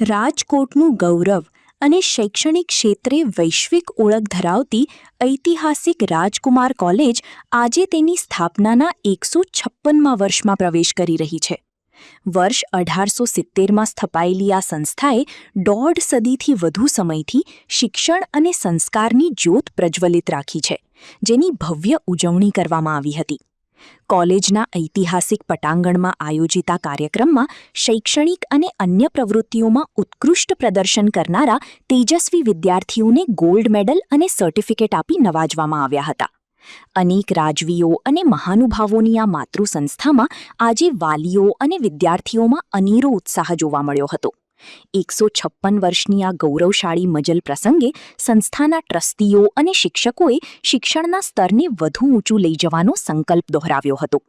રાજકોટનું ગૌરવ અને શૈક્ષણિક ક્ષેત્રે વૈશ્વિક ઓળખ ધરાવતી ઐતિહાસિક રાજકુમાર કોલેજ આજે તેની સ્થાપનાના 156મા વર્ષમાં પ્રવેશ કરી રહી છે. વર્ષ 1870માં સ્થપાયેલી આ સંસ્થાએ 1.5 સદીથી વધુ સમયથી શિક્ષણ અને સંસ્કારની જ્યોત પ્રજ્વલિત રાખી છે, જેની ભવ્ય ઉજવણી કરવામાં આવી હતી. કોલેજના ઐતિહાસિક પટાંગણમાં આયોજિત આ કાર્યક્રમમાં શૈક્ષણિક અને અન્ય પ્રવૃત્તિઓમાં ઉત્કૃષ્ટ પ્રદર્શન કરનારા તેજસ્વી વિદ્યાર્થીઓને ગોલ્ડ મેડલ અને સર્ટિફિકેટ આપી નવાજવામાં આવ્યા હતા. અનેક રાજવીઓ અને મહાનુભાવોની આ માતૃ સંસ્થામાં આજે વાલીઓ અને વિદ્યાર્થીઓમાં અનેરો ઉત્સાહ જોવા મળ્યો હતો. 156 વર્ષની આ ગૌરવશાળી મજલ પ્રસંગે સંસ્થાના ટ્રસ્ટીઓ અને શિક્ષકોએ શિક્ષણના સ્તરને વધુ ઊંચું લઈ જવાનો સંકલ્પ દોહરાવ્યો હતો.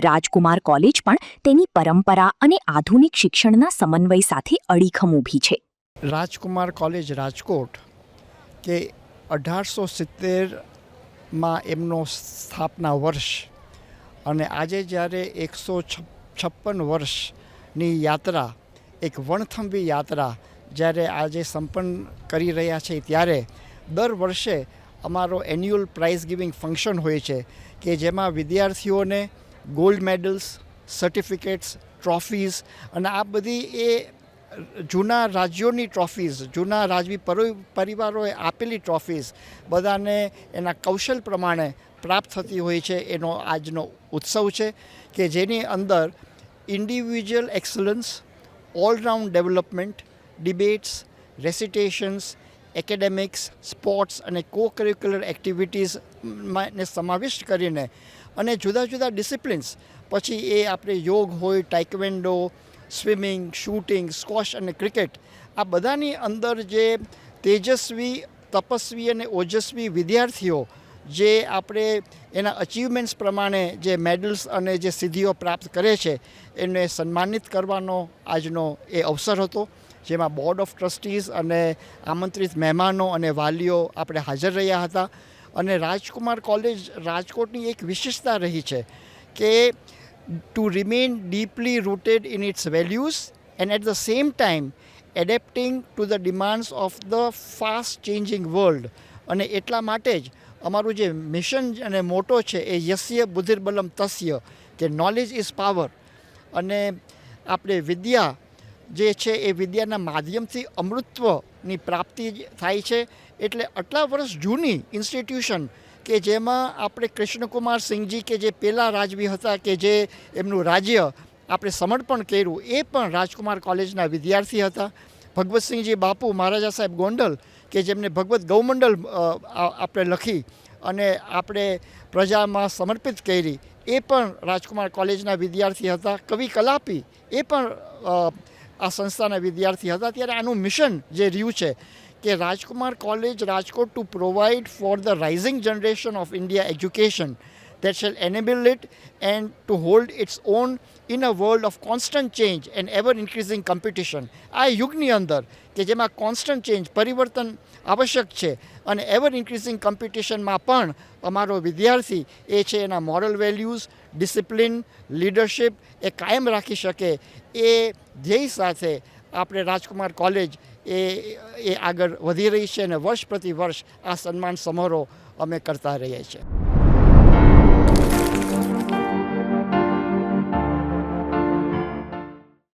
રાજકુમાર કોલેજ પણ તેની પરંપરા અને આધુનિક શિક્ષણના સમન્વય સાથે અડીખમ ઊભી છે. રાજકુમાર કોલેજ રાજકોટ કે 1870માં એમનો સ્થાપના વર્ષ અને આજે જ્યારે 156 વર્ષની યાત્રા, એક વણથંભી યાત્રા જ્યારે આજે સંપન્ન કરી રહ્યા છે, ત્યારે દર વર્ષે અમારો એન્યુઅલ પ્રાઇઝ ગિવિંગ ફંક્શન હોય છે કે જેમાં વિદ્યાર્થીઓને ગોલ્ડ મેડલ્સ, સર્ટિફિકેટ્સ, ટ્રોફીઝ અને આ બધી એ જૂના રાજ્યોની ટ્રોફીઝ, જૂના રાજવી પરિવારોએ આપેલી ટ્રોફીઝ બધાને એના કૌશલ પ્રમાણે પ્રાપ્ત થતી હોય છે. એનો આજનો ઉત્સવ છે કે જેની અંદર individual excellence, all round development, debates, recitations, academics, sports અને કો કરિક્યુલર એક્ટિવિટીઝને સમાવિષ્ટ કરીને અને જુદા જુદા ડિસિપ્લિન્સ, પછી એ આપણે યોગ હોય, ટાઇકવેન્ડો, સ્વિમિંગ, શૂટિંગ, સ્કોશ અને ક્રિકેટ, આ બધાની અંદર જે તેજસ્વી, તપસ્વી અને ઓજસ્વી વિદ્યાર્થીઓ જે આપણે એના અચીવમેન્ટ્સ પ્રમાણે જે મેડલ્સ અને જે સિદ્ધિઓ પ્રાપ્ત કરે છે એને સન્માનિત કરવાનો આજનો એ અવસર હતો, જેમાં બોર્ડ ઓફ ટ્રસ્ટીઝ અને આમંત્રિત મહેમાનો અને વાલીઓ આપણે હાજર રહ્યા હતા. અને રાજકુમાર કોલેજ રાજકોટની એક વિશેષતા રહી છે કે to remain deeply rooted in its values and at the same time adapting to the demands of the fast changing world. અને એટલા માટે જ અમારું જે મિશન અને મોટો છે એ યસ્ય બુદ્ધિર્બલમ તસ્ય, કે નોલેજ ઇઝ પાવર. અને આપણે વિદ્યા જે છે એ વિદ્યાના માધ્યમથી અમૃતત્વની પ્રાપ્તિ થાય છે. એટલે આટલા વર્ષ જૂની ઇન્સ્ટિટ્યુશન કે જેમાં આપણે કૃષ્ણકુમાર સિંહજી કે જે પહેલાં રાજવી હતા, કે જે એમનું રાજ્ય આપણે સમર્પણ કર્યું, એ પણ રાજકુમાર કોલેજના વિદ્યાર્થી હતા. ભગવતસિંહજી બાપુ, મહારાજા સાહેબ ગોંડલ, કે જેમને ભગવત ગૌમંડલ આપણે લખી અને આપણે પ્રજામાં સમર્પિત કરી, એ પણ રાજકુમાર કોલેજના વિદ્યાર્થી હતા. કવિ કલાપી એ પણ આ સંસ્થાના વિદ્યાર્થી હતા. ત્યારે આનું મિશન જે રહ્યું છે કે Rajkumar college Rajkot to provide for the rising generation of India education that shall enable it and to hold its own in a world of constant change and ever increasing competition. આ યુગની અંદર કે જેમાં કોન્સ્ટન્ટ ચેન્જ, પરિવર્તન આવશ્યક છે અને ever increasing કોમ્પિટિશનમાં પણ અમારો વિદ્યાર્થી એ છે એના મોરલ વેલ્યુઝ, ડિસિપ્લિન, લીડરશિપ એ કાયમ રાખી શકે, એ ધ્યેય સાથે આપણે રાજકુમાર કોલેજ એ આગળ વધી રહી છે અને વર્ષ પ્રતિ વર્ષ આ સન્માન સમારોહ અમે કરતા રહીએ છીએ.